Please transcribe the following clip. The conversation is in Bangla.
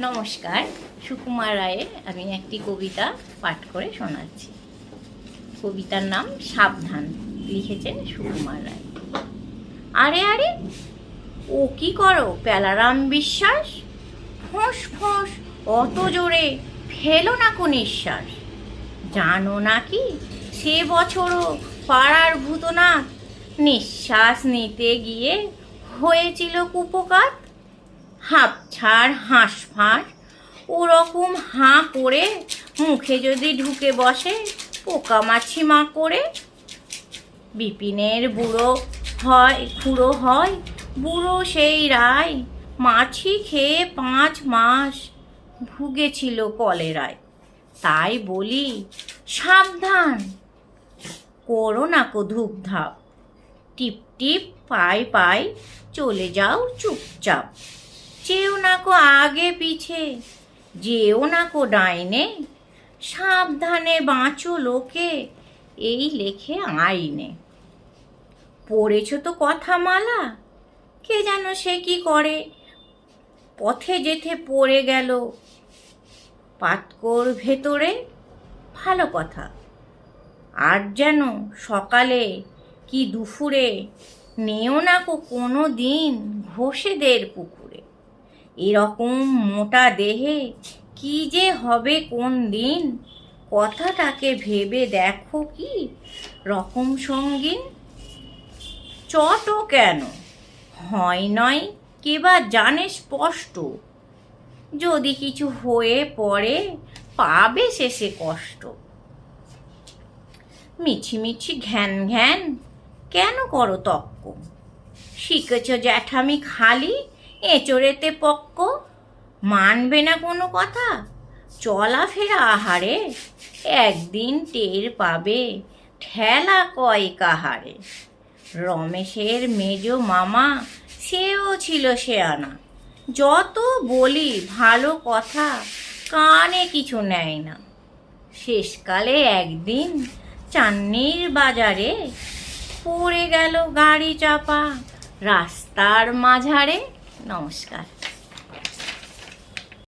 নমস্কার, সুকুমার রায়ের আমি একটি কবিতা পাঠ করে শোনাচ্ছি। কবিতার নাম সাবধান, লিখেছেন সুকুমার রায়। আরে আরে, ও কি করো প্যালারাম বিশ্বাস? ফোঁস ফোঁস অত জোরে ফেলো না কো নিঃশ্বাস। জানো নাকি সে বছরও পাড়ার ভূতনাথ নিঃশ্বাস নিতে গিয়ে হয়েছিল কুপোকাত। হাঁপ ছাড় হাঁসফাঁস ওরকম হাঁ করে মুখে যদি ঢুকে বসে পোকামাছি মা করে। বিপিনের খুঁড়ো হয় বুড়ো সেই রায়, মাছি খেয়ে 5 মাস ভুগেছিল কলেরায়। তাই বলি সাবধান, করো না কো ধূপধাপ, টিপ টিপ পাই পাই চলে যাও চুপচাপ। চেও না কো আগে পিছে, যেও না কো ডাইনে, সাবধানে বাঁচো লোকে এই লেখে আইনে। পড়েছ তো কথা মালা, কে যেন সে কি করে, পথে যেতে পড়ে গেল পাতকোর ভেতরে। ভালো কথা, আর যেন সকালে কি দুপুরে নেও না কো কোনো দিন ঘোষেদের পুকুরে। এরকম মোটা দেহে কি যে হবে কোন দিন, কথাটাকে ভেবে দেখো কি রকম সঙ্গীন। চটো কেন হয় নয় কেবা জানে স্পষ্ট, যদি কিছু হয়ে পড়ে পাবে শেষে কষ্ট। মিছিমিছি ঘ্যান ঘ্যান কেন করো তক্ক, শিখেছ জ্যাঠামি খালি এঁচড়েতে পক্ক। মানবে না কোনো কথা, চলাফেরা আহারে একদিন টের পাবে ঠেলা কয় কাহারে। রমেশের মেজ মামা সেও ছিল শেয়ানা, যত বলি ভালো কথা কানে কিছু নেয় না। শেষকালে একদিন চান্নির বাজারে পড়ে গেল গাড়ি চাপা রাস্তার মাঝারে। নমস্কার।